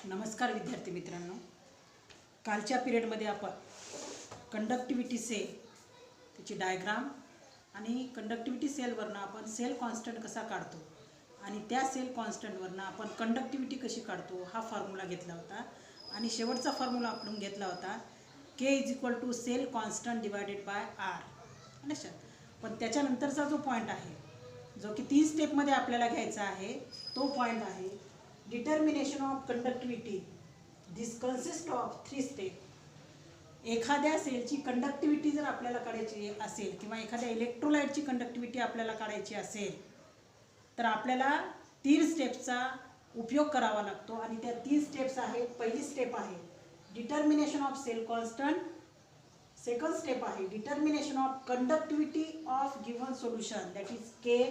नमस्कार विद्यार्थी मित्रांनो, कालच्या पिरियडमध्ये आपण कंडक्टिव्हिटी सेल त्याची डायग्राम आणि कंडक्टिव्हिटी सेलवरनं आपण सेल कॉन्स्टंट कसा काढतो आणि त्या सेल कॉन्स्टंटवरनं आपण कंडक्टिव्हिटी कशी काढतो हा फॉर्म्युला घेतला होता. आणि शेवटचा फॉर्म्युला आपण घेतला होता K = cell constant divided by R. पण त्याच्यानंतरचा जो पॉईंट आहे जो की 3 स्टेपमध्ये आपल्याला घ्यायचा आहे तो पॉईंट आहे determination of conductivity. This consist of 3 step. एखाद्या सेलची कंडक्टिव्हिटी जर आपल्याला काढायची असेल किंवा एखाद्या इलेक्ट्रोलाइटची कंडक्टिव्हिटी आपल्याला काढायची असेल तर आपल्याला 3 स्टेप्सचा उपयोग करावा लागतो. आणि त्या 3 स्टेप्स आहेत. पहिली स्टेप आहे determination of cell constant, second step आहे determination of conductivity of given solution that is K,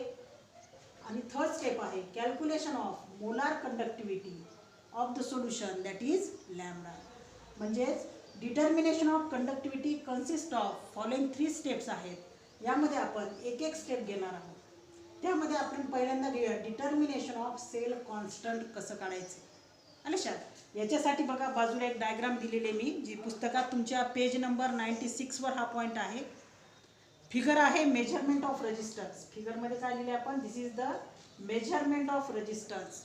आणि थर्ड स्टेप आहे calculation of molar conductivity of the solution that is lambda. म्हणजेच determination of conductivity consist of following 3 steps आहेत. यामध्ये आपण एक एक step घेणार आहोत. त्यामध्ये आपण पहिल्यांदा घेऊया डिटर्मिनेशन ऑफ सेल कॉन्स्टंट कसं काढायचं. लक्षात याच्यासाठी बघा बाजूला एक डायग्राम दिलेले मी जी पुस्तकात तुमच्या पेज नंबर 96 वर हा पॉईंट आहे. फिगर आहे मेजरमेंट ऑफ रेजिस्टन्स. फिगरमध्ये काय लिहिले आपण this is the measurement of resistance.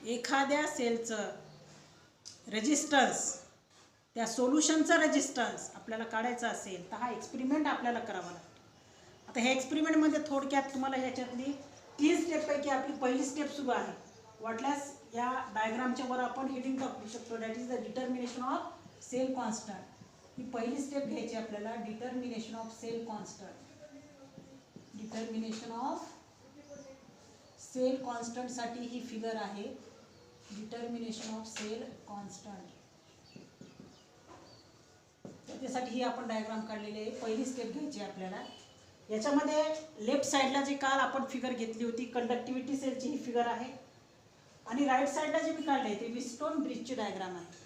एखाद्या सेलचं रेजिस्टन्स त्या सोल्युशनचं रेजिस्टन्स आपल्याला काढायचं असेल तर हा एक्सपेरिमेंट आपल्याला करावा लागतो. आता ह्या एक्सपेरिमेंटमध्ये थोडक्यात तुम्हाला ह्याच्यातली 3 स्टेपपैकी आपली पहिली स्टेप सुरू आहे. वाटल्यास या डायग्रामच्या वर आपण हेडिंग टाकू शकतो that is the determination of cell constant. ही पहिली स्टेप घ्यायची आपल्याला determination of cell constant. Determination of cell कॉन्स्टंटसाठी ही फिगर आहे डिटर्मिनेशन ऑफ सेल कॉन्स्टंट. त्यासाठी ही आपण डायग्राम काढलेली आहे. पहिली स्टेप घ्यायची आपल्याला. याच्यामध्ये लेफ्ट साईडला जे काल आपण फिगर घेतली होती कंडक्टिव्हिटी सेलची ही फिगर आहे आणि राईट साईडला जे मी काढले ते विस्टोन ब्रिजची डायग्राम आहे.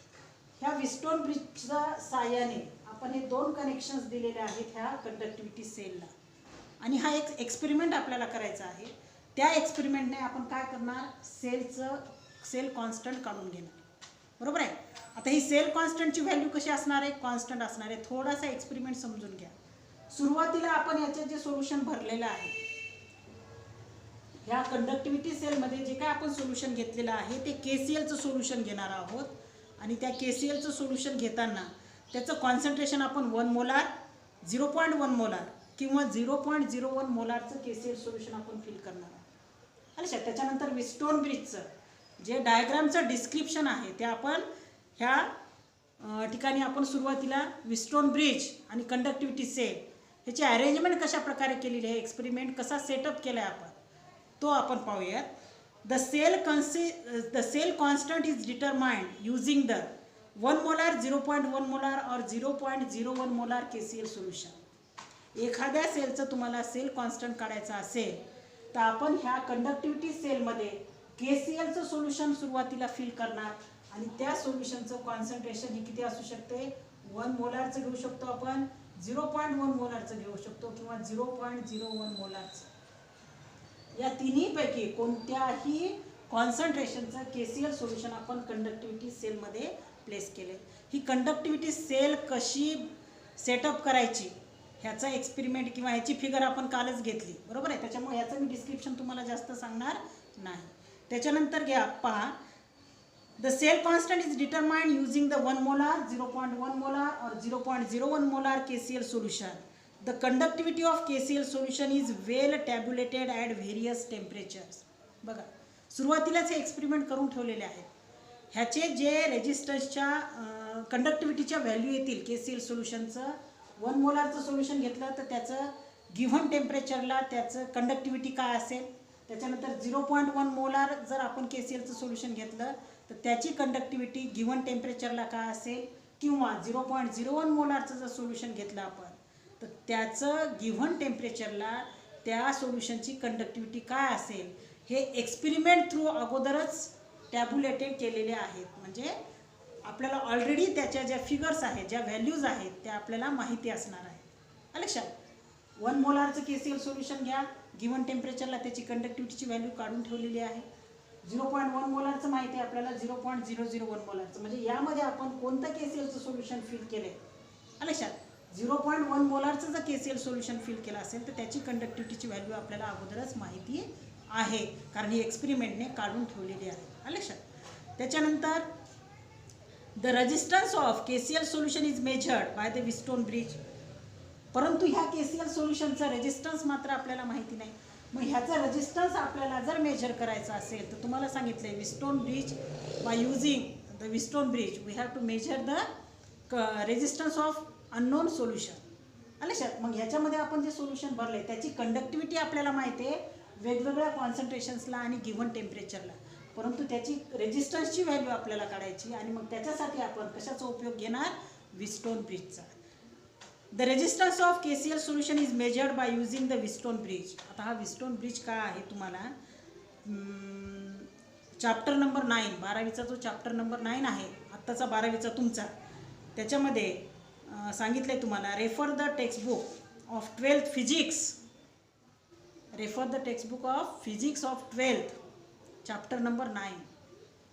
ह्या विस्टोन ब्रिजच्या साहाय्याने आपण हे 2 कनेक्शन्स दिलेले आहेत ह्या कंडक्टिव्हिटी सेलला. आणि हा एक एक्सपेरिमेंट आपल्याला करायचा आहे. त्या एक्सपेरिमेंटने आपण काय करणार सेल कॉन्स्टंट काढून घेणार. बरोबर आहे. आता ही सेल कॉन्स्टंटची व्हॅल्यू कशी असणार आहे कॉन्स्टंट असणार आहे. थोडासा एक्सपेरिमेंट समजून घ्या. सुरुवातीला आपण याचे जे सोल्युशन भरलेलं आहे ह्या कंडक्टिव्हिटी सेलमध्ये जे काय आपण सोल्युशन घेतलेलं आहे ते KClचं सोल्युशन घेणार आहोत. आणि त्या KClचं सोल्युशन घेताना त्याचं कॉन्सन्ट्रेशन आपण 1 मोलार 0.1 मोलार किंवा 0.01 मोलारचं KCl सोल्युशन आपण फिल करणार आहोत. अच्छा त्याच्यानंतर विस्टोन ब्रिजचं जे डायग्रामचं डिस्क्रिप्शन आहे ते आपण ह्या ठिकाणी आपण सुरुवातीला विस्टोन ब्रिज आणि कंडक्टिव्हिटी सेल ह्याची अरेंजमेंट कशा प्रकारे केलेली आहे एक्सपेरिमेंट कसा सेटअप केला आहे आपण तो आपण पाहूयात. The cell constant is determined using the 1 molar 0.1 molar or 0.01 molar KCl solution. एखाद्या सेलचं तुम्हाला सेल कॉन्स्टंट काढायचं असेल तर आपण ह्या कंडक्टिव्हिटी सेलमध्ये KClचं सोल्युशन सुरुवातीला फिल करणार आणि त्या सोल्युशनचं कॉन्सन्ट्रेशन हे किती असू शकते 1 मोलारचं घेऊ शकतो आपण 0.1 मोलारचं घेऊ शकतो किंवा 0.01 मोलारचं. या तिन्हीपैकी कोणत्याही कॉन्सन्ट्रेशनचं KCl सोल्युशन आपण कंडक्टिव्हिटी सेलमध्ये प्लेस केले. ही कंडक्टिव्हिटी सेल कशी सेटअप करायची ह्याचा एक्सपेरिमेंट किंवा ह्याची फिगर आपण कालच घेतली. बरोबर आहे. त्याच्यामुळे ह्याचं मी डिस्क्रिप्शन तुम्हाला जास्त सांगणार नाही. त्याच्यानंतर घ्या पहा the cell constant is determined using the 1 molar 0.1 molar or 0.01 molar KCl solution. The conductivity of KCl solution is well tabulated at various temperatures. बघा सुरुवातीलाच हे एक्सपेरिमेंट करून ठेवलेले आहेत. ह्याचे जे रेजिस्टन्सच्या कंडक्टिव्हिटीच्या व्हॅल्यू येतील KCl सोल्युशनचं 1 मोलारचं सोल्युशन घेतलं तर त्याचं गिव्हन टेम्परेचरला त्याचं कंडक्टिव्हिटी काय असेल. त्याच्यानंतर 0.1 मोलार जर आपण KClचं सोल्युशन घेतलं तर त्याची कंडक्टिव्हिटी गिव्हन टेम्परेचरला काय असेल किंवा 0.01 मोलारचं जर सोल्युशन घेतलं आपण तर त्याचं गिव्हन टेम्परेचरला त्या सोल्युशनची कंडक्टिव्हिटी काय असेल हे एक्सपेरिमेंट थ्रू अगोदरच टॅब्युलेटेड केलेले आहेत. म्हणजे आपल्याला ऑलरेडी त्याच्या ज्या फिगर्स आहेत ज्या व्हॅल्यूज आहेत त्या आपल्याला माहिती असणार आहे. लक्षात 1 मोलारचं KCl सोल्युशन घ्या गिव्हन टेम्परेचरला त्याची कंडक्टिव्हिटीची व्हॅल्यू काढून ठेवलेली आहे. 0.1 मोलारचं माहिती आहे आपल्याला, 0.001 मोलारचं, म्हणजे यामध्ये आपण कोणतं केसीएलचं सोल्युशन फिल केलं आहे लक्षात. 0.1 मोलारचं जर केसीएल सोल्युशन फिल केलं असेल तर त्याची कंडक्टिव्हिटीची व्हॅल्यू आपल्याला अगोदरच माहिती आहे, कारण ही एक्सपेरिमेंटने काढून ठेवलेली आहे लक्षात. त्याच्यानंतर the resistance of KCl solution is measured by the Wheatstone bridge. परंतु ह्या केसीएल सोल्युशनचा रेजिस्टन्स मात्र आपल्याला माहिती नाही. मग ह्याचा रेजिस्टन्स आपल्याला जर मेजर करायचा असेल तर तुम्हाला सांगितलं आहे Wheatstone bridge, by using the Wheatstone bridge we have to measure the resistance of unknown solution लक्षात. मग ह्याच्यामध्ये आपण जे सोल्युशन भरले त्याची कंडक्टिव्हिटी आपल्याला माहिती आहे वेगवेगळ्या कॉन्सन्ट्रेशन्सला आणि गिव्हन टेम्परेचरला, परंतु त्याची रेजिस्टन्सची व्हॅल्यू आपल्याला काढायची आणि मग त्याच्यासाठी आपण कशाचा उपयोग घेणार, विस्टोन ब्रिजचा. The resistance of KCl solution is measured by using the Wheatstone bridge. आता हा विस्टोन ब्रिज काय आहे तुम्हाला चॅप्टर नंबर 9 12वीचा जो चॅप्टर नंबर 9 आहे आत्ताचा 12वीचा तुमचा, त्याच्यामध्ये सांगितलं आहे तुम्हाला refer the textbook of 12th physics, refer the textbook of physics of 12th chapter number 9.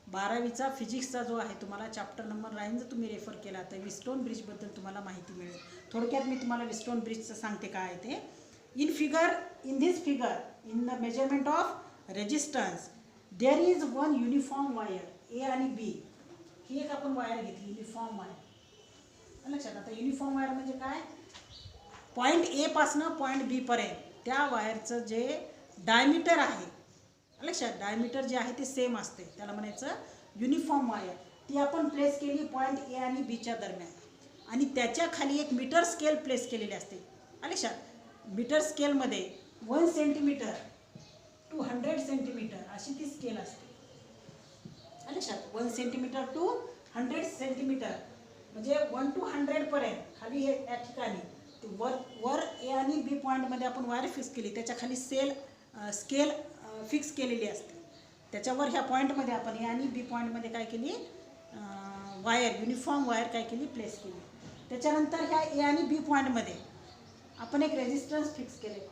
12वीचा फिजिक्सचा जो आहे तुम्हाला चॅप्टर नंबर 9 जर तुम्ही रेफर केला तर विस्टोन ब्रिजबद्दल तुम्हाला माहिती मिळेल. थोडक्यात मी तुम्हाला विस्टोन ब्रिजचं सांगते काय आहे ते. In this figure in the measurement of resistance there is one uniform wire A आणि बी. ही एक आपण वायर घेतली युनिफॉर्म वायर लक्षात. आता युनिफॉर्म वायर म्हणजे काय, पॉईंट ए पासनं पॉईंट बी पर्यंत त्या वायरचं जे डायमीटर आहे लक्षात, डायमीटर जे आहे ते सेम असते, त्याला म्हणायचं युनिफॉर्म वायर. ती आपण प्लेस केली पॉईंट ए आणि बीच्या दरम्यान आणि त्याच्या खाली एक मीटर स्केल प्लेस केलेली असते लक्षात. मीटर स्केलमध्ये 1 सेंटीमीटर टू 100 सेंटीमीटर अशी ती स्केल असते लक्षात. 1 सेंटीमीटर टू 100 सेंटीमीटर म्हणजे 1 to 100 पर्यंत खाली हे या ठिकाणी वर ए आणि बी पॉईंटमध्ये आपण वायर फिक्स केली, त्याच्या खाली स्केल फिक्स केलेली असते. त्याच्यावर ह्या पॉईंटमध्ये आपण ए आणि बी पॉईंटमध्ये काय केली वायर युनिफॉर्म वायर काय केली प्लेस केली. त्याच्यानंतर ह्या ए आणि बी पॉईंटमध्ये आपण एक रेजिस्टन्स फिक्स केले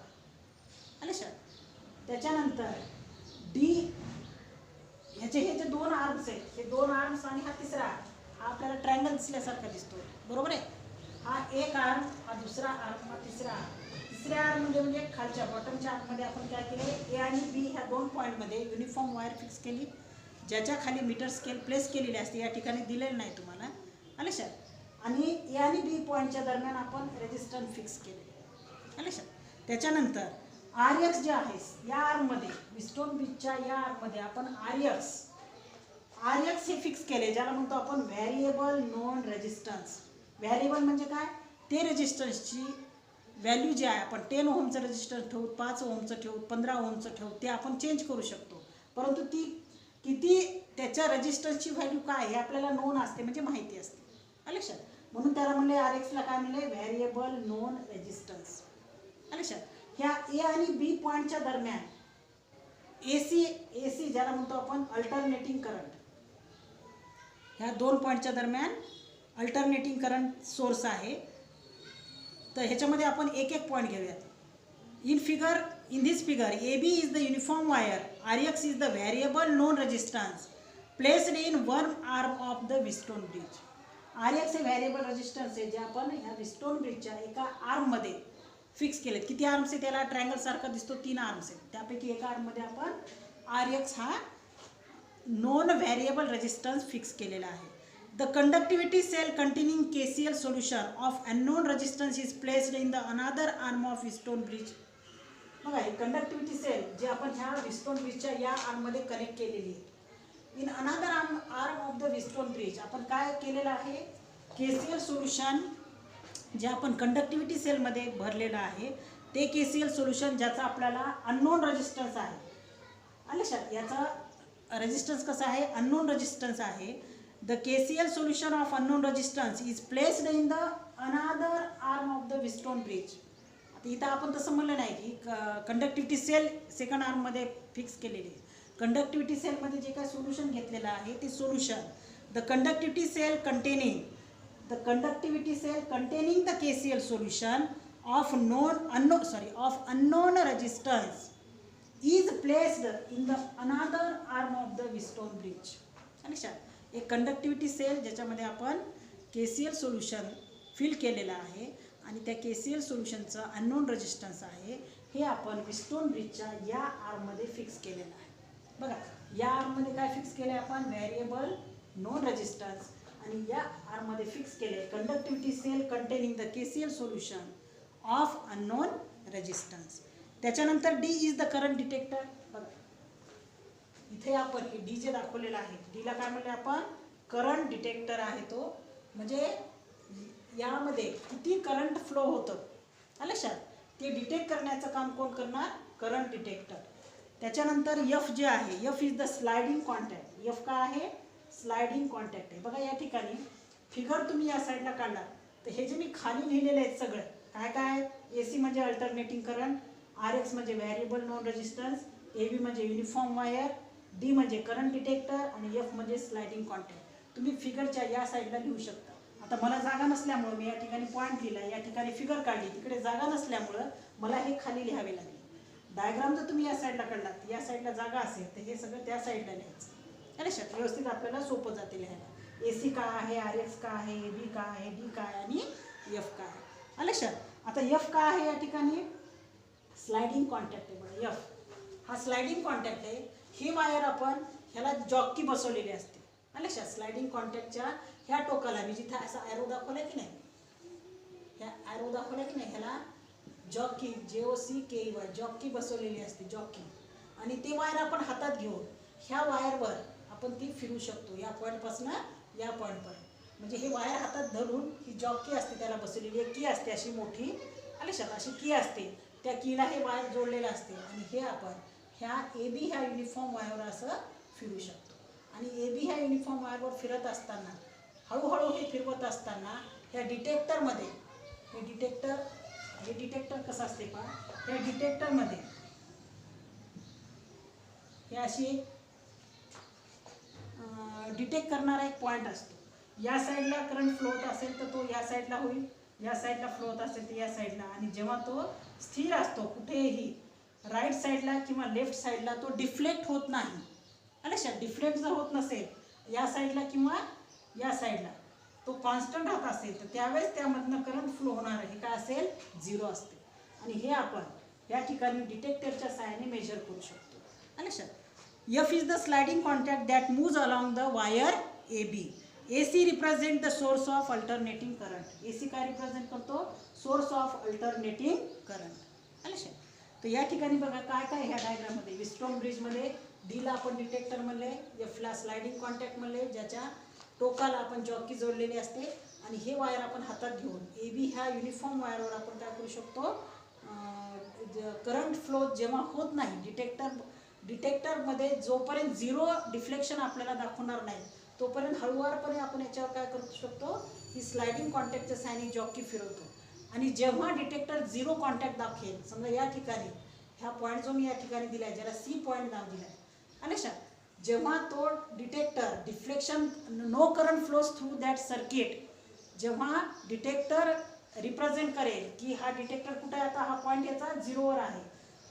लक्षात. त्याच्यानंतर डी ह्याचे हे जे 2 आर्म्स आहेत, हे 2 आर्म्स आणि हा तिसरा हा आपल्याला ट्रायंगल दिसल्यासारखा दिसतो बरोबर आहे. हा एक आर्म, हा दुसरा आर्म, हा तिसरा आर्म. तिसऱ्या आर्म म्हणजे खालच्या बॉटमच्या आर्ममध्ये आपण काय केले ए आणि बी ह्या 2 पॉईंटमध्ये युनिफॉर्म वायर फिक्स केली, ज्याच्या खाली मीटर स्केल प्लेस केलेली असते, या ठिकाणी दिलेलं नाही तुम्हाला लक्षात. आणि ए आणि बी पॉईंटच्या दरम्यान आपण रेजिस्टन्स फिक्स केले लक्षात. त्याच्यानंतर आर एक्स जे आहे या आर्ममध्ये विस्टोन ब्रिजच्या या आर्ममध्ये आपण आर एक्स हे फिक्स केले, ज्याला म्हणतो आपण व्हॅरिएबल नॉन रेजिस्टन्स. व्हॅरिएबल म्हणजे काय, ते रेजिस्टन्सची व्हॅल्यू जे आहे आपण 10 ओहमचं रेजिस्टन्स ठेवू, 5 ओहमचं ठेवू, 15 ओहमचं ठेवू, ते आपण चेंज करू शकतो, परंतु ती किती त्याच्या रेजिस्टन्सची व्हॅल्यू काय हे आपल्याला नोन असते म्हणजे माहिती असते लक्षात. म्हणून त्याला म्हणले आर एक्सला काय म्हणले व्हॅरिएबल नॉन रेजिस्टन्स लक्षात. ह्या ए आणि बी पॉईंटच्या दरम्यान एसी ज्याला म्हणतो आपण अल्टरनेटिंग करंट, ह्या 2 पॉईंटच्या दरम्यान अल्टरनेटिंग करंट सोर्स आहे. तर ह्याच्यामध्ये आपण एक एक पॉईंट घेऊयात. In this figure A B is the uniform wire, R X is the variable known resistance placed in one arm of the Wheatstone bridge. R X हे व्हॅरिएबल रेजिस्टन्स आहे जे आपण ह्या विस्टोन ब्रिजच्या एका आर्ममध्ये फिक्स केलेत. किती आर्म्स आहे त्याला ट्रायंगल सारखा दिसतो, 3 आर्म्स आहेत, त्यापैकी एका आर्ममध्ये आपण आर एक्स हा नॉन व्हॅरिएबल रेजिस्टन्स फिक्स केलेला आहे. The conductivity cell containing KCl solution of unknown resistance is placed in the another arm of Wheatstone bridge. बघा ही कंडक्टिव्हिटी सेल जे आपण ह्या विस्टोन ब्रिजच्या या आर्ममध्ये कनेक्ट केलेली आहे. इन अनादर arm of the Wheatstone bridge आपण काय केलेलं आहे, KCl सोल्युशन जे आपण कंडक्टिव्हिटी सेलमध्ये भरलेलं आहे ते KCl सोल्युशन ज्याचा आपल्याला अननोन रेजिस्टन्स आहे लक्षात. याचा रेजिस्टन्स कसा आहे, अननोन रेजिस्टन्स आहे. The KCl solution of unknown resistance is placed in the another arm of the Wheatstone bridge. आता इथं आपण तसं म्हणलं नाही की कंडक्टिव्हिटी सेल सेकंड आर्ममध्ये फिक्स केलेली आहे. कंडक्टिव्हिटी सेलमध्ये जे काय सोल्युशन घेतलेलं आहे ते solution the conductivity cell containing the KCl solution of unknown resistance is placed in the another arm of the Wheatstone bridge. लक्षात, एक कंडक्टिव्हिटी सेल ज्याच्यामध्ये आपण KCl सोल्युशन फिल केलेलं आहे आणि त्या KCl सोल्युशनचं अननोन रेजिस्टन्स आहे, हे आपण विस्टोन ब्रिजच्या या आर्ममध्ये फिक्स केलेलं आहे. बघा, या आर्ममध्ये काय फिक्स केलं आहे आपण, व्हेरिएबल नोन रेजिस्टन्स, आणि या आर्ममध्ये फिक्स केले conductivity cell containing the KCl solution of unknown resistance. त्याच्यानंतर D is the current detector. बघा, इथे आपण हे D जे दाखवलेलं आहे, Dला काय म्हणले आपण, करंट डिटेक्टर आहे तो, म्हणजे यामध्ये किती करंट फ्लो होतं लक्षात ते डिटेक्ट करण्याचं काम कोण करणार, करंट डिटेक्टर. त्याच्यानंतर F जे आहे, F is the sliding contact. F काय आहे, स्लायडिंग कॉन्टॅक्ट आहे. बघा या ठिकाणी फिगर तुम्ही या साईडला काढला तर हे जे मी खाली लिहिलेले आहेत सगळं काय काय, AC म्हणजे अल्टरनेटिंग करंट, RX म्हणजे व्हेरिएबल नॉन रेजिस्टन्स, AB म्हणजे युनिफॉर्म वायर, D म्हणजे करंट डिटेक्टर आणि F म्हणजे स्लायडिंग कॉन्टॅक्ट. तुम्ही फिगरच्या या साईडला लिहू शकता. आता मला जागा नसल्यामुळं मी या ठिकाणी पॉईंट लिहिला, या ठिकाणी फिगर काढली, तिकडे जागा नसल्यामुळं मला हे खाली लिहावे लागले. डायग्राम जर तुम्ही या साईडला काढलात, या साईडला जागा असेल तर हे सगळं त्या साईडला लिहायचं. लक्षात, व्यवस्थित आपल्याला सोपं जाते लिहायला. AC काय आहे, RX काय आहे, AB काय आहे, D काय आणि F काय आहे. लक्षात, आता F काय आहे या ठिकाणी, स्लायडिंग कॉन्टॅक्ट आहे. बघा F हा स्लायडिंग कॉन्टॅक्ट आहे. ही वायर आपण ह्याला जॉकी बसवलेली असते. लक्षात, स्लायडिंग कॉन्टॅक्टच्या ह्या टोकाला मी जिथे असा ॲरो दाखवला की नाही, ह्या ॲरो दाखवला की नाही, ह्याला जॉकी JOCKEY जॉकी बसवलेली असते, जॉकी. आणि ते वायर आपण हातात घेऊन ह्या वायरवर आपण ती फिरू शकतो, या पॉईंटपासून या पॉईंटपर्यंत. म्हणजे हे वायर हातात धरून ही जॉकी असते, त्याला बसवलेली एक की असते अशी मोठी. लक्षात, अशी की असते, त्या कीला हे वायर जोडलेलं असते आणि हे आपण ह्या AB ह्या युनिफॉर्म वायरवर असं फिरू शकतो. आणि AB ह्या युनिफॉर्म वायरवर फिरत असताना, हळूहळू हे फिरवत असताना ह्या डिटेक्टरमध्ये, हे डिटेक्टर कसं असते पहा, ह्या डिटेक्टरमध्ये हे अशी डिटेक्ट करणारा एक पॉईंट असतो. या साईडला करंट फ्लो होत असेल तर तो या साईडला होईल, या साईडला फ्लो होत असेल तर या साईडला. आणि जेव्हा तो स्थिर असतो कुठेही राईट साईडला किंवा लेफ्ट साईडला, तो डिफ्लेक्ट होत नाही. लक्षात, डिफ्लेक्ट जर होत नसेल या साईडला किंवा या साईडला, तो कॉन्स्टंट राहत असेल तर त्यावेळेस त्यामधनं करंट फ्लो होणार हे काय असेल, 0 असते. आणि हे आपण या ठिकाणी डिटेक्टरच्या सहाय्याने मेजर करू शकतो. लक्षात, F is the sliding contact that moves along the wire AB. AC represent the source of alternating current. AC काय रिप्रेझेंट करतो, सोर्स ऑफ अल्टरनेटिंग करंट. लक्षात, तर या ठिकाणी बघा काय काय ह्या डायग्राममध्ये, विस्टोन ब्रिजमध्ये Dला आपण डिटेक्टर म्हणले, Fला स्लायडिंग कॉन्टॅक्ट म्हणले, ज्याच्या टोकाला आपण जॉकी जोडलेली असते. आणि हे वायर आपण हातात घेऊन AB ह्या युनिफॉर्म वायरवर आपण काय करू शकतो, करंट फ्लो जेव्हा होत नाही, डिटेक्टरमध्ये जोपर्यंत 0 डिफ्लेक्शन आपल्याला दाखवणार नाही तोपर्यंत हळूवारपणे आपण याच्यावर काय करू शकतो, ही स्लायडिंग कॉन्टॅक्टच्या साहाय्याने जॉकी फिरवतो. आणि जेव्हा डिटेक्टर 0 कॉन्टॅक्ट दाखवेल, समजा या ठिकाणी ह्या पॉईंट जो मी या ठिकाणी दिला आहे, ज्याला C पॉईंट नाव दिलं आहे, लक्षात, जेव्हा तो detector deflection no current flows through that circuit, जेव्हा डिटेक्टर रिप्रेझेंट करेल की हा डिटेक्टर कुठे आहे, आता हा पॉईंट याचा 0वर आहे,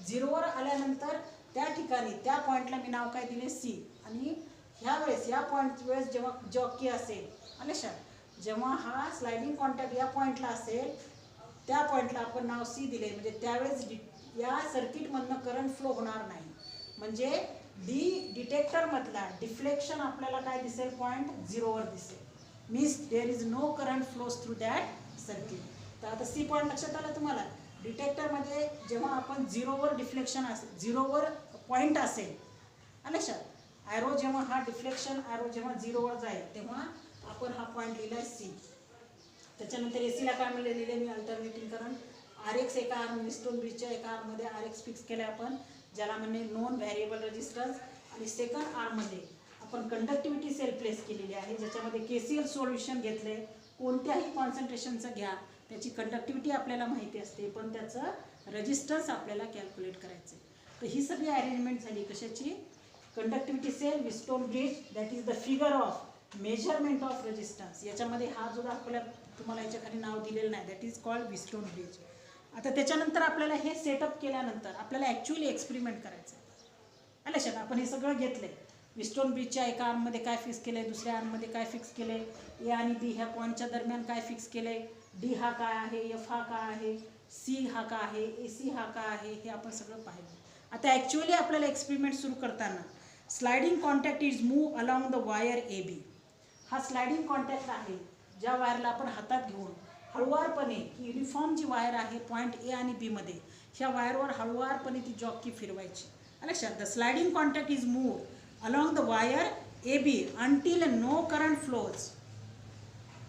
0वर आल्यानंतर त्या ठिकाणी त्या पॉईंटला मी नाव काय दिले C. आणि ह्या वेळेस या पॉईंट वेळेस जेव्हा जॉकी असेल, लक्षात, जेव्हा हा स्लायडिंग कॉन्टॅक्ट या पॉईंटला असेल त्या पॉईंटला आपण नाव C दिले, म्हणजे त्यावेळेस या सर्किटमधनं करंट फ्लो होणार नाही. म्हणजे डिटेक्टरमधला डिफ्लेक्शन आपल्याला काय दिसेल, पॉईंट 0वर दिसेल. Means there is no current flows through that circuit. तर आता C पॉईंट लक्षात आलं तुम्हाला. डिटेक्टरमध्ये जेव्हा आपण 0वर डिफ्लेक्शन असेल, 0वर पॉईंट असेल, लक्षात, ॲरो जेव्हा हा डिफ्लेक्शन ॲरो जेव्हा 0वर जाईल तेव्हा आपण हा पॉईंट लिहिला C. त्याच्यानंतर ACला काय म्हणले लिहिले मी, अल्टरनेटिंग करंट. RX एका आर्म, विस्टोन ब्रिजच्या एका आर्ममध्ये RX फिक्स केलं आपण, ज्याला म्हणणे नॉन व्हेरिएबल रेजिस्टन्स. आणि सेकंड आर्ममध्ये आपण कंडक्टिव्हिटी सेल प्लेस केलेली आहे, ज्याच्यामध्ये KCl सोल्युशन घेतले. कोणत्याही कॉन्सन्ट्रेशनचं घ्या, त्याची कंडक्टिव्हिटी आपल्याला माहिती असते, पण त्याचं रेजिस्टन्स आपल्याला कॅल्क्युलेट करायचं आहे. तर ही सगळी अरेंजमेंट झाली कशाची, conductivity cell, Wheatstone bridge, that is the figure of measurement of resistance. याच्यामध्ये हा जो दाखवला तुम्हाला याच्या खाली नाव दिलेलं नाही, that is called Wheatstone bridge. आता त्याच्यानंतर आपल्याला हे सेटअप केल्यानंतर आपल्याला ॲक्च्युअली एक्सपेरिमेंट करायचं आहे. लक्षात आपण हे सगळं घेतलं आहे. विस्टोन ब्रिजच्या एका आर्ममध्ये काय फिक्स केलं आहे, दुसऱ्या आर्ममध्ये काय फिक्स केलं आहे, ए आणि बी ह्या पॉईंटच्या दरम्यान काय फिक्स केलं आहे, डी हा काय आहे, एफ हा काय आहे, सी हा काय आहे, ए सी हा काय आहे, हे आपण सगळं पाहिलं. आता ॲक्च्युअली आपल्याला एक्सपेरिमेंट सुरू करताना sliding contact is move along the wire A B. हा स्लायडिंग कॉन्टॅक्ट आहे, ज्या वायरला आपण हातात घेऊन हळुवारपणे ही युनिफॉर्म जी वायर आहे पॉईंट ए आणि बीमध्ये, ह्या वायरवर हळुवारपणे ती जॉकी फिरवायची. लक्षात, the sliding contact is move along the wire A B until no current flows.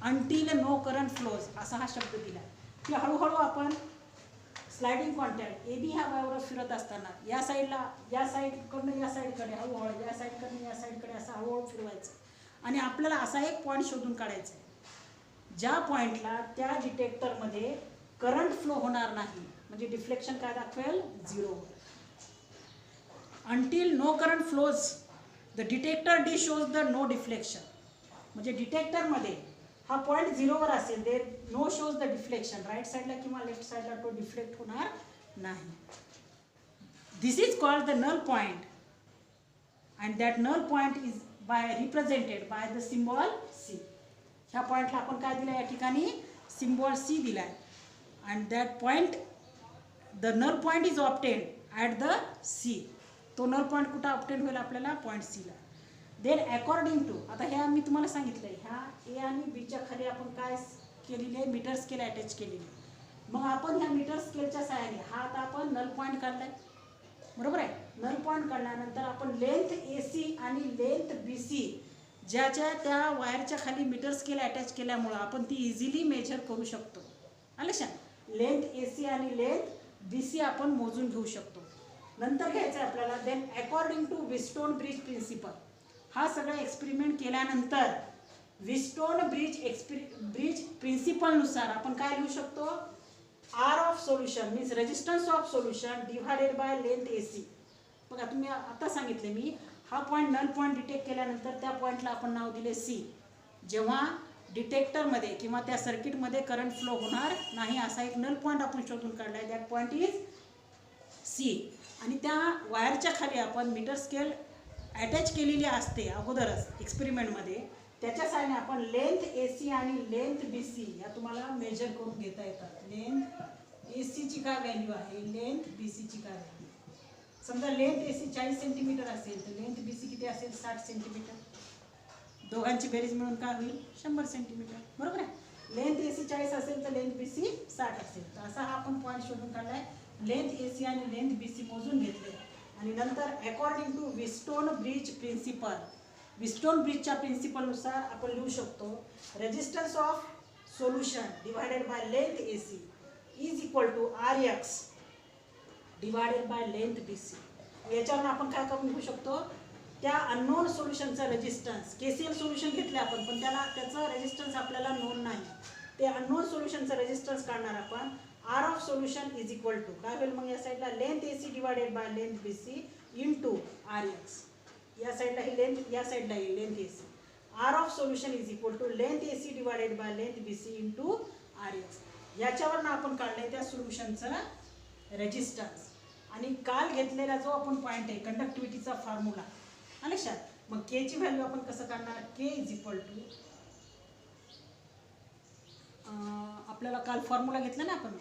Until no current flows असा हा शब्द दिला की हळूहळू आपण स्लायडिंग कॉन्टॅक्ट ए बी ह्या वायरवर फिरत असताना या साईडला, या साईडकडनं या साईडकडे हळूहळू, या साईडकडनं या साईडकडे असं हळूहळू फिरवायचं. आणि आपल्याला असा एक पॉईंट शोधून काढायचा आहे ज्या पॉईंटला त्या डिटेक्टरमध्ये करंट फ्लो होणार नाही, म्हणजे डिफ्लेक्शन काय दाखवेल, 0. Until no current flows the detector D shows the no deflection. म्हणजे डिटेक्टरमध्ये हा पॉईंट 0वर असेल, they no shows the deflection. Right साईडला किंवा लेफ्ट साईडला तो डिफ्लेक्ट होणार नाही. This is called the null point and that null point is represented by the symbol C. ह्या पॉईंटला आपण काय दिलं, या ठिकाणी सिम्बॉल सी दिला आहे. And that point, the null point is obtain at the C. तो नल पॉईंट कुठं ऑब्टेन होईल आपल्याला, पॉईंट सीला. देन अकॉर्डिंग टू, आता ह्या मी तुम्हाला सांगितलं आहे, ह्या ए आणि बीच्या खाली आपण काय केलेली आहे, मीटर स्केल अटॅच केलेली. मग आपण ह्या मीटर स्केलच्या सहाय्याने हा आता आपण नल पॉईंट काढला आहे, बरोबर आहे. नल पॉईंट काढल्यानंतर आपण लेंथ ए सी आणि लेंथ बी सी ज्याच्या त्या वायरच्या खाली मीटर स्केल अटॅच केल्यामुळं आपण ती इझिली मेजर करू शकतो. लक्षात, लेंथ ए सी आणि लेंथ बी सी आपण मोजून घेऊ शकतो. नंतर घ्यायचं आहे आपल्याला, then according to Wheatstone bridge principle. हा सगळा एक्सपेरिमेंट केल्यानंतर विस्टोन ब्रिज प्रिन्सिपलनुसार आपण काय लिहू शकतो, R of solution means resistance of solution divided by length A C. बघा तुम्ही आता सांगितले मी, हा पॉईंट नल पॉईंट डिटेक्ट केल्यानंतर त्या पॉईंटला आपण नाव दिले सी. जेव्हा डिटेक्टरमध्ये किंवा त्या सर्किटमध्ये करंट फ्लो होणार नाही असा एक नल पॉईंट आपण शोधून काढला आहे, दॅट पॉईंट इज सी. आणि त्या वायरच्या खाली आपण मीटर स्केल अटॅच केलेली असते अगोदरच एक्सपेरिमेंटमध्ये, त्याच्या साहाय्याने आपण लेंथ ए सी आणि लेंथ बी सी या तुम्हाला मेजर करून घेता येतात. लेंथ ए सीची काय व्हॅल्यू आहे, लेंथ बी सीची काय व्हॅल्यू. समजा लेंथ ए सी 40 सेंटीमीटर असेल तर लेंथ बी सी किती असेल, 60 सेंटीमीटर. दोघांची बेरीज मिळून काय होईल, 100 सेंटीमीटर, बरोबर आहे. लेंथ ए सी 40 असेल तर लेंथ बी सी 60 असेल. तर असा हा आपण पॉईंट शोधून काढला आहे. लेंथ ए सी आणि लेंथ बी सी मोजून घेतले आणि नंतर according to Wheatstone bridge principle, Wheatstone ब्रिजच्या प्रिन्सिपलनुसार आपण लिहू शकतो, resistance of solution divided by length A C is equal to R X divided by length B C. याच्यावरून आपण काय करून घेऊ शकतो, त्या अननोन सोल्युशनचा रेजिस्टन्स, केसीएल सोल्युशन घेतले आपण पण त्याचं रेजिस्टन्स आपल्याला नोन नाही, ते अननोन सोल्युशनचा रेजिस्टन्स काढणार आपण. R of solution is equal to काय होईल मग, या साईडला length A C divided by length B C into R X. या साईडला ही लेंथ, या साईडला ही length A C. R of solution is equal to length A C divided by length B C into R X. याच्यावरनं आपण काढलंय त्या सोल्युशनचा रेजिस्टन्स. आणि काल घेतलेला जो आपण पॉईंट आहे कंडक्टिव्हिटीचा फॉर्म्युला, लक्षात. मग के ची व्हॅल्यू आपण कसं काढणार, के इज इक्वल टू, आपल्याला काल फॉर्म्युला घेतला ना आपण,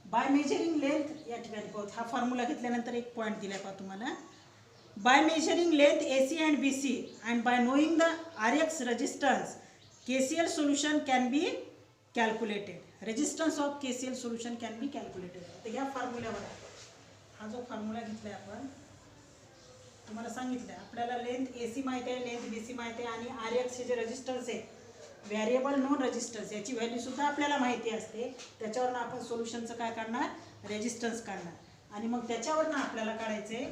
बाय मेजरिंग लेंथ. या ठिकाणी पाहू, हा फॉर्म्युला घेतल्यानंतर एक पॉईंट दिलाय पहा तुम्हाला, by measuring length A C and B C and by knowing the R X resistance KCL solution can be calculated. Resistance of KCL solution can be calculated. तर या फॉर्म्युल्यावर हा जो फॉर्म्युला घेतलाय आपण, तुम्हाला सांगितलं आपल्याला लेंथ ए सी माहिती आहे, लेंथ बी सी माहिती आहे आणि आर एक्स हे जे रेजिस्टन्स आहे व्हेरिएबल नॉन रेजिस्टन्स, याची व्हॅल्यू सुद्धा आपल्याला माहिती असते. त्याच्यावरनं आपण सोल्युशनचं काय काढणार, रेजिस्टन्स काढणार. आणि मग त्याच्यावरनं आपल्याला काढायचे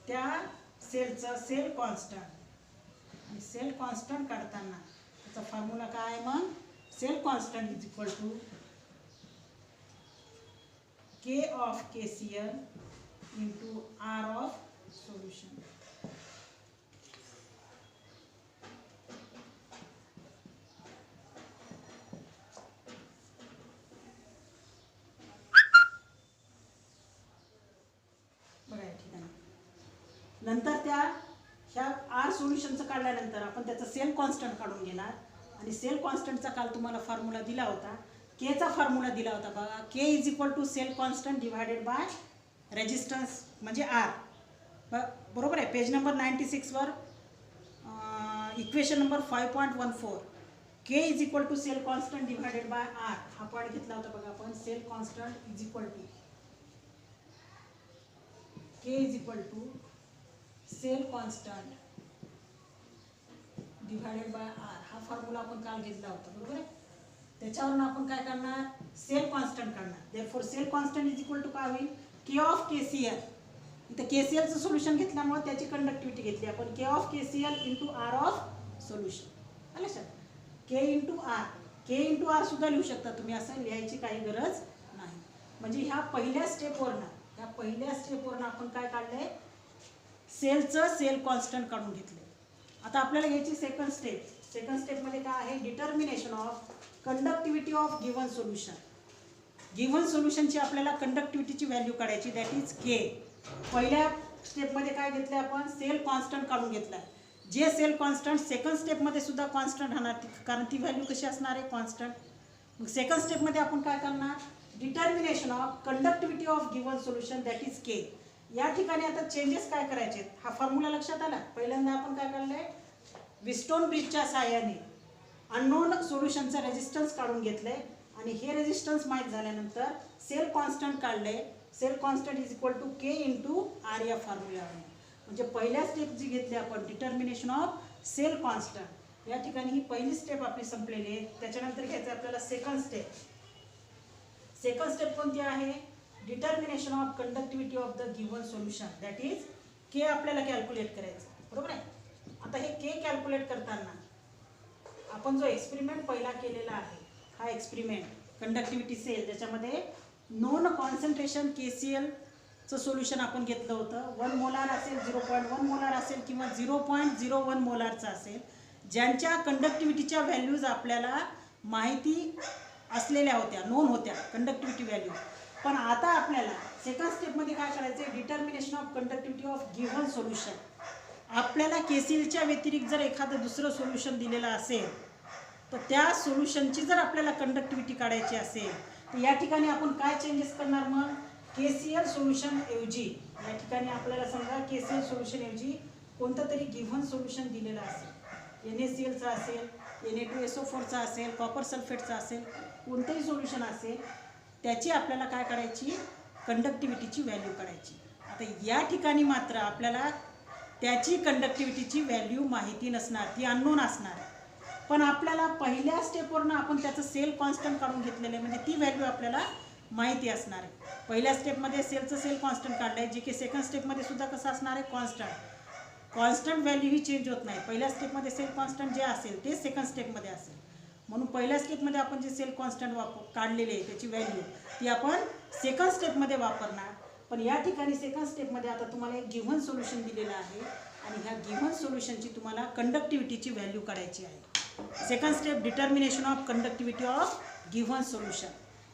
त्या सेलचं सेल कॉन्स्टंट. आणि सेल कॉन्स्टंट काढताना त्याचा फॉर्म्युला काय आहे मग, cell constant is equal to K of KCL into R of solution. नंतर ह्या आर सोल्युशनचं काढल्यानंतर आपण त्याचा सेल कॉन्स्टंट काढून घेणार आणि सेल कॉन्स्टंटचा काल तुम्हाला फॉर्म्युला दिला होता, केचा फॉर्म्युला दिला होता बघा, K is equal to cell constant divided by resistance म्हणजे आर. बरोबर आहे. पेज नंबर 96 वर equation number 5.14 K is equal to cell constant divided by R हा पॉईंट घेतला होता बघा आपण. Cell constant is equal to K is equal to cell constant divided by R हा फॉर्म्युला आपण काल घेतला होता. बरोबर आहे. त्याच्यावरून आपण काय करणार, सेल कॉन्स्टंट काढणार. Therefore cell constant is equal to काय होईल, के ऑफ केसीएल. इथं केसीएलचं सोल्युशन घेतल्यामुळे त्याची कंडक्टिव्हिटी घेतली आपण, K of KCl into R of solution. आलं लक्षात. K into R, K into R सुद्धा लिहू शकता तुम्ही, असं लिहायची काही गरज नाही. म्हणजे ह्या पहिल्या स्टेपवरनं आपण काय काढलंय, सेलचं सेल कॉन्स्टंट काढून घेतले. आता आपल्याला घ्यायची सेकंड स्टेप. सेकंड स्टेपमध्ये काय आहे, determination of conductivity of given solution. Given सोल्युशनची आपल्याला कंडक्टिव्हिटीची व्हॅल्यू काढायची, दॅट इज के. पहिल्या स्टेपमध्ये काय घेतलं आपण, सेल कॉन्स्टंट काढून घेतला. जे सेल कॉन्स्टंट सेकंड स्टेपमध्ये सुद्धा कॉन्स्टंट राहणार, कारण ती व्हॅल्यू कशी असणार आहे, कॉन्स्टंट. मग सेकंड स्टेपमध्ये आपण काय करणार, determination of conductivity of given solution that is K. या ठिकाणी आता चेंजेस काय करायचे, हा फॉर्म्युला लक्षात आला. पहिल्यांदा आपण काय काढलंय, विस्टोन ब्रिजच्या साहाय्याने अननोन सोल्युशनचं रेजिस्टन्स काढून घेतलंय आणि हे रेजिस्टन्स माहीत झाल्यानंतर सेल कॉन्स्टंट काढलंय. Cell constant is equal to K into R या फॉर्म्युलाने. म्हणजे पहिल्या स्टेप जी घेतली आपण, डिटर्मिनेशन ऑफ सेल कॉन्स्टंट, या ठिकाणी ही पहिली स्टेप आपली संपलेली आहे. त्याच्यानंतर घ्यायचं आपल्याला सेकंड स्टेप. सेकंड स्टेप कोणती आहे, determination of conductivity of the given solution that is K आपल्याला कॅल्क्युलेट करायचं. बरोबर आहे. आता हे के कॅल्क्युलेट करताना आपण जो एक्सपेरिमेंट पहिला केलेला आहे, हा एक्सपेरिमेंट कंडक्टिव्हिटी सेल, ज्याच्यामध्ये नोन कॉन्सन्ट्रेशन केसीएलचं सोल्युशन आपण घेतलं होतं. 1 मोलार असेल, 0.1 मोलार असेल किंवा 0.01 मोलारचं असेल, ज्यांच्या कंडक्टिव्हिटीच्या व्हॅल्यूज आपल्याला माहिती असलेल्या होत्या, नोन होत्या कंडक्टिव्हिटी व्हॅल्यू. पण आता आपल्याला सेकंड स्टेपमध्ये काय करायचं आहे, determination of conductivity of given solution. आपल्याला केसीएलच्या व्यतिरिक्त जर एखादं दुसरं सोल्युशन दिलेलं असेल, तर त्या सोल्युशनची जर आपल्याला कंडक्टिव्हिटी काढायची असेल, तर या ठिकाणी आपण काय चेंजेस करणार, मग केसीएल सोल्युशन ऐवजी या ठिकाणी आपल्याला समजा केसीएल सोल्युशन ऐवजी कोणतं तरी गिव्हन सोल्युशन दिलेलं असेल, NaClचं असेल, Na2SO4चा असेल, कॉपर सल्फेटचं असेल, कोणतंही सोल्युशन असेल, त्याची आपल्याला काय करायची, कंडक्टिव्हिटीची व्हॅल्यू काढायची. आता या ठिकाणी मात्र आपल्याला त्याची कंडक्टिव्हिटीची व्हॅल्यू माहिती नसणार, ती अननोन असणार. पण आपल्याला पहिल्या स्टेपवरनं आपण त्याचं सेल कॉन्स्टंट काढून घेतलेलं आहे, म्हणजे ती व्हॅल्यू आपल्याला माहिती असणार आहे. पहिल्या स्टेपमध्ये सेलचं सेल कॉन्स्टंट काढलं आहे, जे की सेकंड स्टेपमध्ये सुद्धा कसं असणार आहे, कॉन्स्टंट व्हॅल्यू ही चेंज होत नाही. पहिल्या स्टेपमध्ये सेल कॉन्स्टंट जे असेल ते सेकंड स्टेपमध्ये असेल. म्हणून पहिल्या स्टेपमध्ये आपण जे सेल कॉन्स्टंट काढलेले आहे त्याची व्हॅल्यू ती आपण सेकंड स्टेपमध्ये वापरणार. पण या ठिकाणी सेकंड स्टेपमध्ये आता तुम्हाला एक गिव्हन सोल्युशन दिलेलं आहे आणि ह्या गिव्हन सोल्युशनची तुम्हाला कंडक्टिव्हिटीची व्हॅल्यू काढायची आहे. Second step, determination of conductivity of given solution.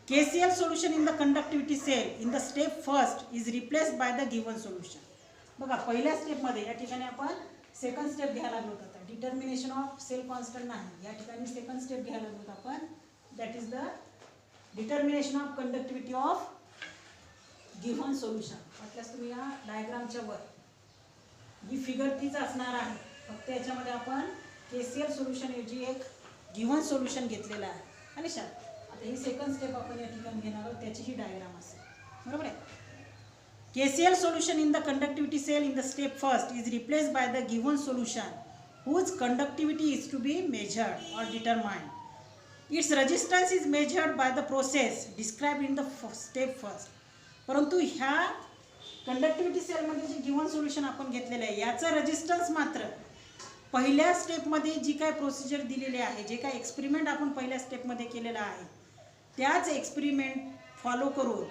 KCl solution in the conductivity cell in the step first is replaced by the given solution. बघा पहिल्या स्टेपमध्ये या ठिकाणी आपण सेकंड स्टेप घ्यायला लागलो होता, डिटर्मिनेशन ऑफ सेल कॉन्स्टंट नाही, या ठिकाणी सेकंड स्टेप घ्यायला लागलो होता आपण, that is the determination of conductivity of given solution. म्हटल्यास तुम्ही या डायग्रामच्या वर ही फिगर तीच असणार आहे, फक्त याच्यामध्ये आपण KCl सोल्युशन ऐवजी एक गिव्हन सोल्युशन घेतलेलं आहे. आणि आता ही सेकंड स्टेप आपण या ठिकाणी घेणार आहोत, त्याची ही डायग्राम असेल. बरोबर आहे. KCl solution in the conductivity cell in the step first is replaced by the given solution whose conductivity is to be measured or determined. Its resistance is measured by the process described in the step first. परंतु ह्या conductivity सेलमध्ये जे given solution आपण घेतलेलं आहे याचं resistance मात्र पहिल्या स्टेपमध्ये जी काय प्रोसिजर दिलेली आहे, जे काय एक्सपेरिमेंट आपण पहिल्या स्टेपमध्ये केलेला आहे त्याच एक्सपेरिमेंट फॉलो करून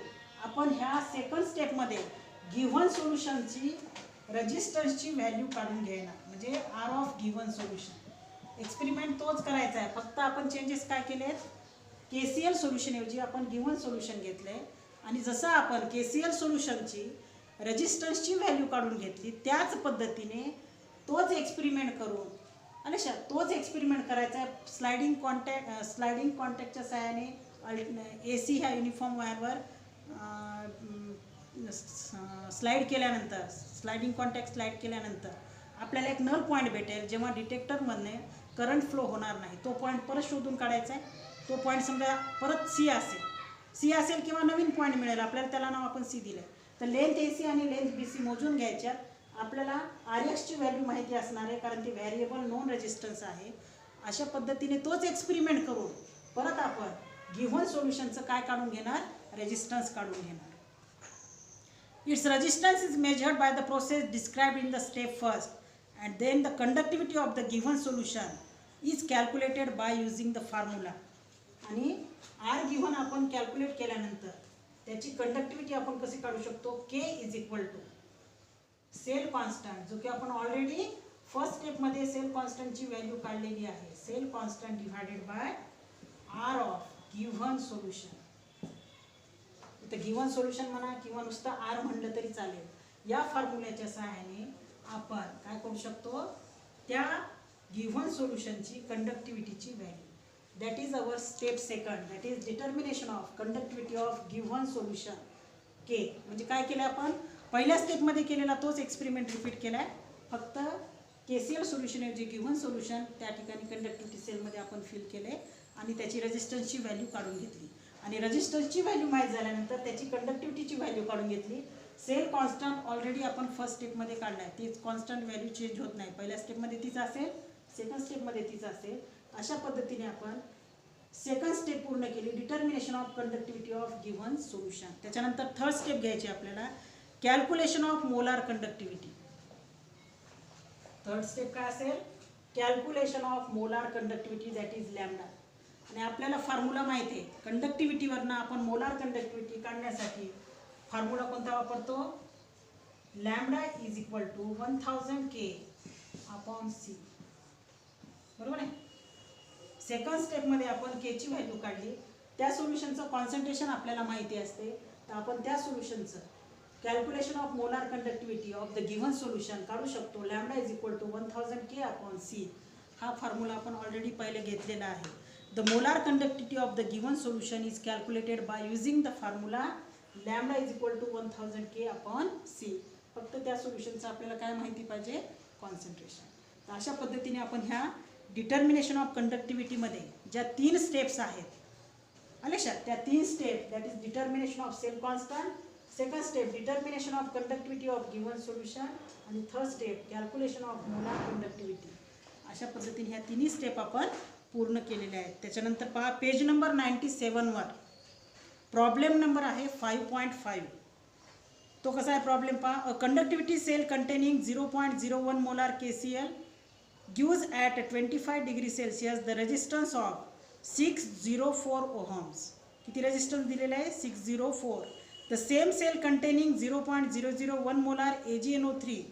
आपण ह्या सेकंड स्टेपमध्ये गिव्हन सोल्युशनची रेजिस्टन्सची व्हॅल्यू काढून घेणार, म्हणजे R of given solution. Experiment तोच करायचा आहे, फक्त आपण चेंजेस काय केलेत, KCl सोल्युशन ऐवजी आपण गिव्हन सोल्युशन घेतले आणि जसं आपण KCl सोल्युशनची रेजिस्टन्सची व्हॅल्यू काढून घेतली, त्याच पद्धतीने तोच एक्सपेरिमेंट करून तोच एक्सपेरिमेंट करायचा आहे. स्लायडिंग कॉन्टॅक्टच्या सहाय्याने AC ह्या युनिफॉर्म वायरवर स्लाईड केल्यानंतर आपल्याला एक नल पॉईंट भेटेल. जेव्हा डिटेक्टरमधने करंट फ्लो होणार नाही, तो पॉईंट परत शोधून काढायचा आहे. तो पॉईंट समजा परत सी असेल किंवा नवीन पॉईंट मिळेल आपल्याला, त्याला नाव आपण सी दिलं. तर लेंथ AC आणि लेंथ BC मोजून घ्यायच्या. आपल्याला RXची व्हॅल्यू माहिती असणार आहे, कारण ती व्हॅरिएबल नॉन रेजिस्टन्स आहे. अशा पद्धतीने तोच एक्सपेरिमेंट करून परत आपण गिव्हन सोल्युशनचं काय काढून घेणार, रेजिस्टन्स काढून घेणार. Its resistance is measured by the process described in the step first, and then the conductivity of the given solution is calculated by using the formula. आणि R given आपण कॅल्क्युलेट केल्यानंतर त्याची conductivity आपण कशी काढू शकतो, K is equal to cell constant, जो की आपण ऑलरेडी फर्स्ट स्टेपमध्ये सेल कॉन्स्टंटची व्हॅल्यू काढलेली आहे. Cell constant divided by R of given solution. इथं गिव्हन सोल्युशन म्हणा किंवा नुसतं R म्हणलं तरी चालेल. या फॉर्म्युल्याच्या सहाय्याने आपण काय करू शकतो, त्या गिव्हन सोल्युशनची कंडक्टिव्हिटीची value, that is our step second, that is determination of conductivity of given solution K. म्हणजे काय केलं आपण, पहिल्या स्टेपमध्ये केलेला तोच एक्सपेरिमेंट रिपीट केला आहे. फक्त KCL सोल्युशन आहे जे गिव्हन सोल्युशन त्या ठिकाणी कंडक्टिव्हिटी सेलमध्ये आपण फिल केले आणि त्याची रेजिस्टन्सची व्हॅल्यू काढून घेतली. आणि रेजिस्टन्सची व्हॅल्यू माहीत झाल्यानंतर त्याची कंडक्टिव्हिटीची व्हॅल्यू काढून घेतली. सेल कॉन्स्टंट ऑलरेडी आपण फर्स्ट स्टेपमध्ये काढला आहे, तीच कॉन्स्टंट व्हॅल्यू चेंज होत नाही. पहिल्या स्टेपमध्ये तीच असेल, सेकंड स्टेपमध्ये तीच असेल. अशा पद्धतीने आपण सेकंड स्टेप पूर्ण केली, determination of conductivity of given solution. त्याच्यानंतर थर्ड स्टेप घ्यायची आपल्याला, calculation of molar conductivity. Third step काय असेल, calculation of molar conductivity, that is lambda. आणि आपल्याला फॉर्म्युला माहिती आहे, कंडक्टिव्हिटीवरनं आपण मोलार कंडक्टिव्हिटी काढण्यासाठी फॉर्म्युला कोणता वापरतो, lambda is equal to 1000 K upon C. बरोबर आहे. सेकंड स्टेपमध्ये आपण K ची व्हॅल्यू काढली, त्या सोल्युशनचं कॉन्सन्ट्रेशन आपल्याला माहिती असते, तर आपण त्या सोल्युशनचं calculation of molar conductivity of the given solution काढू शकतो. Lambda is equal to 1000 K upon C. हा फॉर्म्युला आपण ऑलरेडी पहिले घेतलेला आहे. The molar conductivity of the given solution is calculated by using the formula lambda is equal to 1000 K upon C. फक्त त्या सोल्युशनचं आपल्याला काय माहिती पाहिजे, कॉन्सन्ट्रेशन. तर अशा पद्धतीने आपण ह्या डिटर्मिनेशन ऑफ कंडक्टिव्हिटीमध्ये ज्या 3 स्टेप्स आहेत, लक्षात, त्या 3 step, that is determination of cell constant, second step determination of conductivity of given solution, आणि third step calculation of molar conductivity. अशा पद्धतीने ह्या 3 स्टेप आपण पूर्ण केलेले आहेत. त्याच्यानंतर पहा, पेज नंबर 97 वर प्रॉब्लेम नंबर आहे 5.5. तो कसा आहे प्रॉब्लेम पहा, a conductivity cell containing 0.01 molar KCl gives at 25 degree Celsius the resistance of 604 ohms. किती रेजिस्टन्स दिलेला आहे, 604. The same cell containing 0.001 molar AgNO3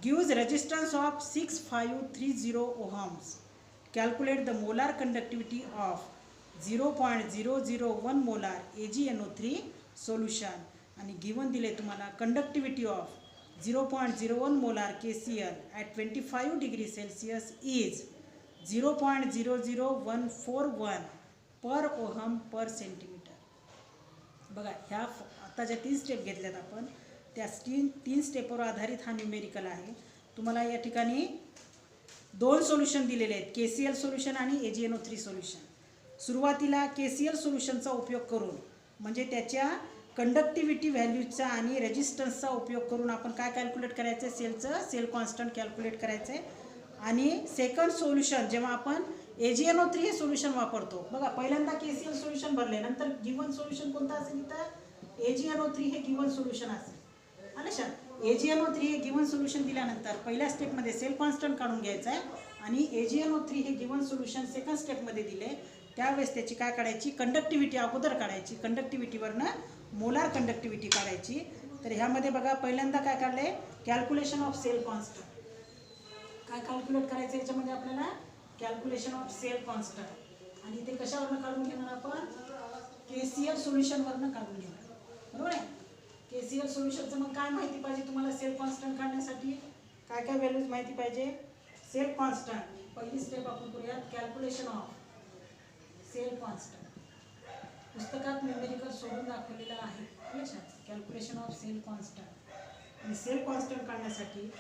gives resistance of 6530 ohms. Calculate the molar conductivity of 0.001 molar AgNO3 solution. आणि given दिले तुम्हाला conductivity of 0.01 molar KCl at 25 degree Celsius is 0.00141 per ohm per centimetre. बघा, ह्या आता ज्या 3 step घेतल्यात आपण, त्या 3 स्टेपवर आधारित हा न्यूमेरिकल आहे. तुम्हाला या ठिकाणी 2 सोल्युशन दिलेले आहेत, KCl सोल्युशन आणि AgNO3 सोल्युशन. सुरुवातीला KCl सोल्युशनचा उपयोग करून, म्हणजे त्याच्या कंडक्टिव्हिटी व्हॅल्यूचा आणि रेजिस्टन्सचा उपयोग करून आपण काय कॅल्क्युलेट करायचं आहे, सेलचं सेल कॉन्स्टंट कॅल्क्युलेट करायचं आहे. आणि सेकंड सोल्युशन जेव्हा आपण AgNO3 हे सोल्युशन वापरतो, बघा, पहिल्यांदा KCl सोल्युशन भरले, नंतर गिव्हन सोल्युशन कोणतं असेल, इथं AgNO3 हे गिव्हन सोल्युशन असेल. लक्षात, AgNO3 हे गिव्हन सोल्युशन दिल्यानंतर पहिल्या स्टेपमध्ये सेल कॉन्स्टंट काढून घ्यायचा आहे, आणि AgNO3 हे गिव्हन सोल्युशन सेकंड स्टेपमध्ये दिले, त्यावेळेस त्याची काय काढायची, कंडक्टिव्हिटी अगोदर काढायची, कंडक्टिव्हिटीवरनं मोलार कंडक्टिव्हिटी काढायची. तर ह्यामध्ये बघा, पहिल्यांदा काय काढले, कॅल्क्युलेशन ऑफ सेल कॉन्स्टंट. काय कॅल्क्युलेट करायचं याच्यामध्ये आपल्याला, कॅल्क्युलेशन ऑफ सेल कॉन्स्टंट. आणि ते कशावरनं काढून घेणार आपण, KCl सोल्युशनवरनं काढून घेणार. बरोबर आहे. KCL सोल्युशनचं मग काय माहिती पाहिजे तुम्हाला सेल कॉन्स्टंट काढण्यासाठी? काय काय व्हॅल्यूज माहिती पाहिजे? सेल कॉन्स्टंट पहिली स्टेप आपण करूयात, कॅल्क्युलेशन ऑफ सेल कॉन्स्टंट. पुस्तकात न्यूमेरिकल सोडून दाखवलेलं आहे. लक्षात, कॅल्क्युलेशन ऑफ सेल कॉन्स्टंट. आणि सेल कॉन्स्टंट काढण्यासाठी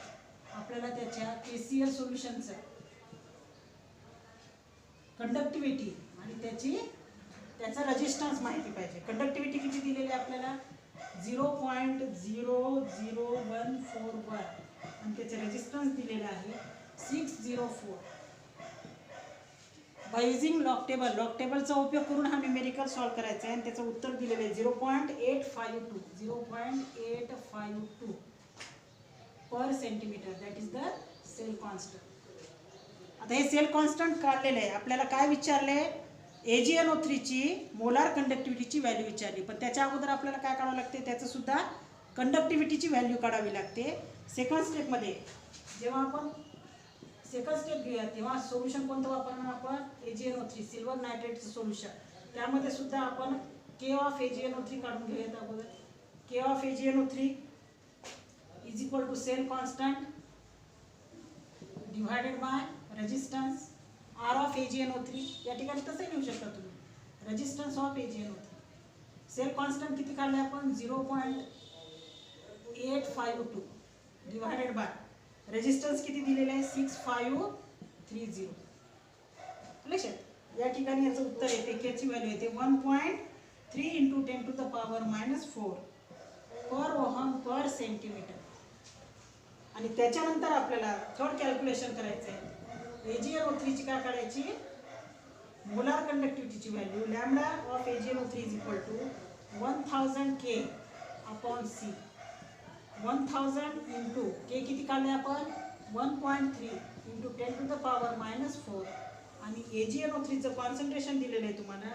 आपल्याला त्याच्या KCL सोल्युशनचं कंडक्टिव्हिटी आणि त्याचा रेजिस्टन्स माहिती पाहिजे. कंडक्टिव्हिटी किती दिलेली आहे आपल्याला? 0.00141 आणि त्याचे रेजिस्टन्स दिलेले आहे 604. बाय युझिंग लॉग टेबलचा उपयोग करून हा न्यूमेरिकल सॉल्व्ह करायचा आहे आणि त्याचं उत्तर दिलेलं आहे 0.852 per centimetre. That is the cell constant. आता हे सेल कॉन्स्टंट काढलेलं आहे. आपल्याला काय विचारले? AgNO3 ची मोलार कंडक्टिव्हिटीची व्हॅल्यू विचारली, पण त्याच्या अगोदर आपल्याला काय काढावं लागते? त्याचं सुद्धा कंडक्टिव्हिटीची व्हॅल्यू काढावी लागते. सेकंड स्टेपमध्ये जेव्हा आपण सेकंड स्टेप घेऊया तेव्हा सोल्युशन कोणतं वापरणार आपण? AgNO3 silver नायट्रेटचं solution. त्यामध्ये सुद्धा आपण K ऑफ AgNO3 काढून घेऊयात अगोदर. K of AgNO3 is equal to cell constant divided by resistance R of AgNO3. या ठिकाणी तसंही लिहू शकता तुम्ही, resistance of AgNO3. Sale constant किती काढले आपण? 0.852 डिवायडेड बाय रेजिस्टन्स किती दिलेले आहे? 6530. लक्षात, या ठिकाणी याचं उत्तर येते, केची व्हॅल्यू येते 1.3 × 10⁻⁴ पर ओहम पर सेंटीमीटर. आणि त्याच्यानंतर आपल्याला थर्ड कॅल्क्युलेशन करायचं आहे. AgNO3 ची काय काढायची? मोलार कंडक्टिव्हिटीची value lambda of AgNO3 is equal to 1000 K/C. 1000 into K किती काढले आपण? 1.3 इंटू 10⁻⁴. आणि AgNO3चं कॉन्सन्ट्रेशन दिलेलं आहे तुम्हाला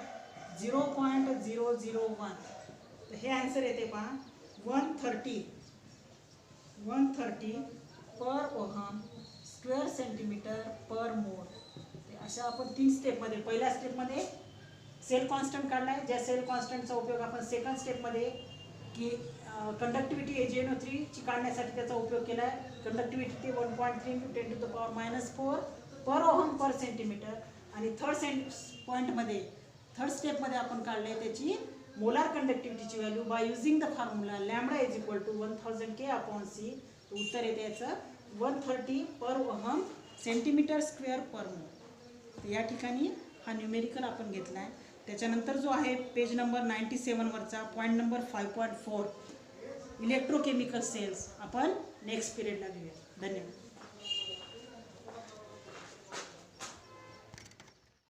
0.001. तर हे आन्सर येते पहा 130 पर ओहम स्क्वेअर सेंटीमीटर पर मोल. अशा आपण 3 स्टेपमध्ये, पहिल्या स्टेपमध्ये सेल कॉन्स्टंट काढला आहे, ज्या सेल कॉन्स्टंटचा उपयोग आपण सेकंड स्टेपमध्ये की कंडक्टिव्हिटी AgNO3 ची काढण्यासाठी त्याचा उपयोग केला आहे. कंडक्टिव्हिटी ते 1.3 × 10⁻⁴ पर ओहम पर सेंटीमीटर. आणि थर्ड स्टेपमध्ये आपण काढले त्याची मोलार कंडक्टिव्हिटीची value by using the formula lambda is equal to 1000 K/C. उत्तर येते याचं 130 per ohm centimetre square per mole. तर या ठिकाणी हा न्यूमेरिकल आपण घेतला आहे. त्याच्यानंतर जो आहे पेज नंबर 97 वरचा पॉईंट नंबर 5.4 इलेक्ट्रोकेमिकल सेल्स आपण नेक्स्ट पिरियडला घेऊया. धन्यवाद.